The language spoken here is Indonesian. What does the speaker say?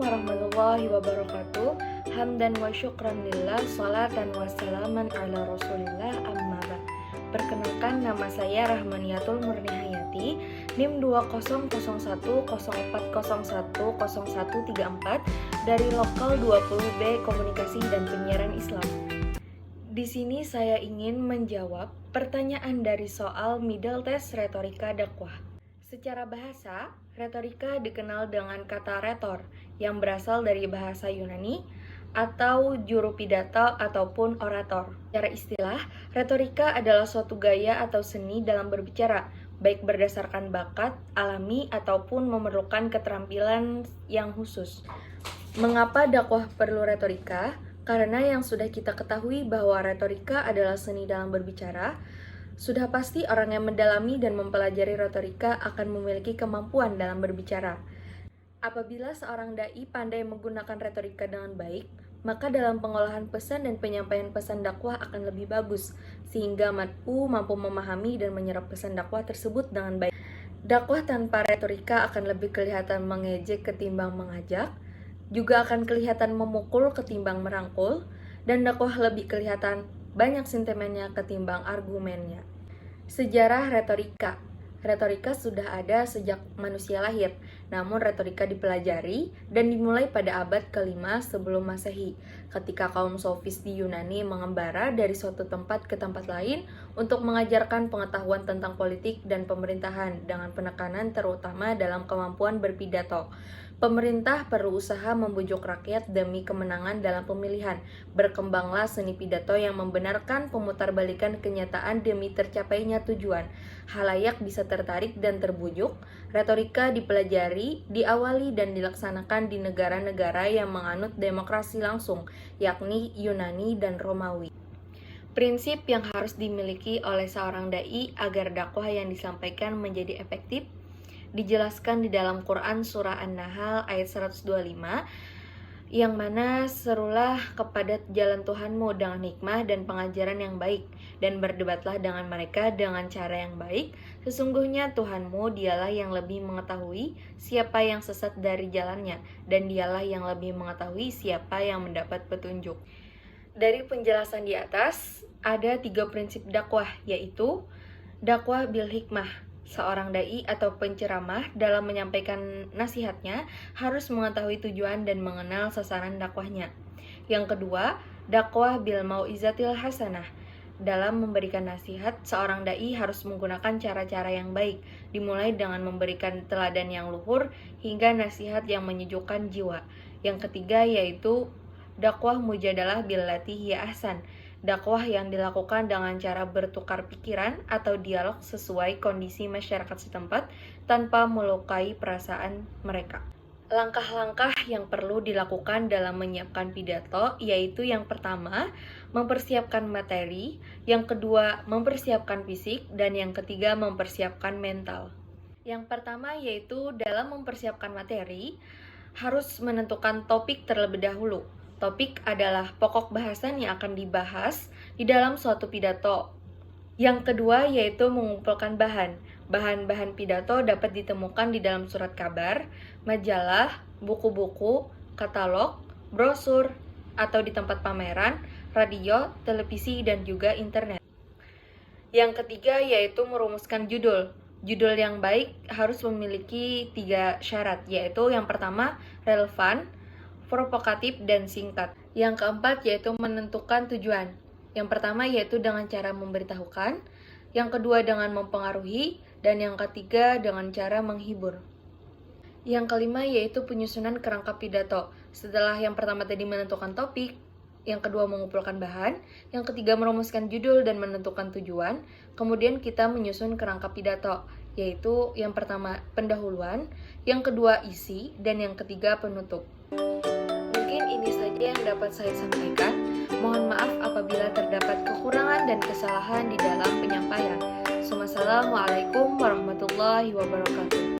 warahmatullahi wabarakatuh. Hamdan wa syukran lillah, salatan wa salaman ala rasulillah, amma ba'd. Perkenalkan, nama saya Rahmaniatul Murni Hayati, NIM 200104010134 dari Lokal 20B Komunikasi dan Penyiaran Islam. Di sini saya ingin menjawab pertanyaan dari soal middle test retorika dakwah. Secara bahasa, retorika dikenal dengan kata retor yang berasal dari bahasa Yunani atau juru pidato ataupun orator. Secara istilah, retorika adalah suatu gaya atau seni dalam berbicara, baik berdasarkan bakat, alami, ataupun memerlukan keterampilan yang khusus. Mengapa dakwah perlu retorika? Karena yang sudah kita ketahui bahwa retorika adalah seni dalam berbicara, sudah pasti orang yang mendalami dan mempelajari retorika akan memiliki kemampuan dalam berbicara. Apabila seorang dai pandai menggunakan retorika dengan baik, maka dalam pengolahan pesan dan penyampaian pesan dakwah akan lebih bagus, sehingga mampu memahami dan menyerap pesan dakwah tersebut dengan baik. Dakwah tanpa retorika akan lebih kelihatan mengejek ketimbang mengajak, juga akan kelihatan memukul ketimbang merangkul, dan dakwah lebih kelihatan banyak sentimennya ketimbang argumennya. Sejarah retorika. Retorika sudah ada sejak manusia lahir, namun retorika dipelajari dan dimulai pada abad ke-5 sebelum Masehi, ketika kaum sofis di Yunani mengembara dari suatu tempat ke tempat lain untuk mengajarkan pengetahuan tentang politik dan pemerintahan dengan penekanan terutama dalam kemampuan berpidato. Pemerintah perlu usaha membujuk rakyat demi kemenangan dalam pemilihan. Berkembanglah seni pidato yang membenarkan pemutarbalikan kenyataan demi tercapainya tujuan. Halayak bisa tertarik dan terbujuk. Retorika dipelajari, diawali dan dilaksanakan di negara-negara yang menganut demokrasi langsung, yakni Yunani dan Romawi. Prinsip yang harus dimiliki oleh seorang dai agar dakwah yang disampaikan menjadi efektif dijelaskan di dalam Quran Surah An-Nahl ayat 125, yang mana serulah kepada jalan Tuhanmu dengan hikmah dan pengajaran yang baik, dan berdebatlah dengan mereka dengan cara yang baik. Sesungguhnya Tuhanmu dialah yang lebih mengetahui siapa yang sesat dari jalannya, dan dialah yang lebih mengetahui siapa yang mendapat petunjuk. Dari penjelasan di atas, ada 3 prinsip dakwah, yaitu dakwah bil hikmah. Seorang dai atau penceramah dalam menyampaikan nasihatnya harus mengetahui tujuan dan mengenal sasaran dakwahnya. Yang kedua, dakwah bil mau'izatil hasanah. Dalam memberikan nasihat, seorang dai harus menggunakan cara-cara yang baik, dimulai dengan memberikan teladan yang luhur hingga nasihat yang menyejukkan jiwa. Yang ketiga yaitu dakwah mujadalah billati hiya ahsan. Dakwah yang dilakukan dengan cara bertukar pikiran atau dialog sesuai kondisi masyarakat setempat tanpa melukai perasaan mereka. Langkah-langkah yang perlu dilakukan dalam menyiapkan pidato yaitu yang pertama, mempersiapkan materi, yang kedua, mempersiapkan fisik, dan yang ketiga, mempersiapkan mental. Yang pertama yaitu dalam mempersiapkan materi, harus menentukan topik terlebih dahulu. Topik adalah pokok bahasan yang akan dibahas di dalam suatu pidato. Yang kedua yaitu mengumpulkan bahan. Bahan-bahan pidato dapat ditemukan di dalam surat kabar, majalah, buku-buku, katalog, brosur, atau di tempat pameran, radio, televisi, dan juga internet. Yang ketiga yaitu merumuskan judul. Judul yang baik harus memiliki 3 syarat, yaitu yang pertama relevan, provokatif, dan singkat. Yang keempat yaitu menentukan tujuan. Yang pertama yaitu dengan cara memberitahukan, yang kedua dengan mempengaruhi, dan yang ketiga dengan cara menghibur. Yang kelima yaitu penyusunan kerangka pidato. Setelah yang pertama tadi menentukan topik, yang kedua mengumpulkan bahan, yang ketiga merumuskan judul dan menentukan tujuan, kemudian kita menyusun kerangka pidato, yaitu yang pertama pendahuluan, yang kedua isi, dan yang ketiga penutup. Mungkin ini saja yang dapat saya sampaikan. Mohon maaf apabila terdapat kekurangan dan kesalahan di dalam penyampaian. Wassalamualaikum warahmatullahi wabarakatuh.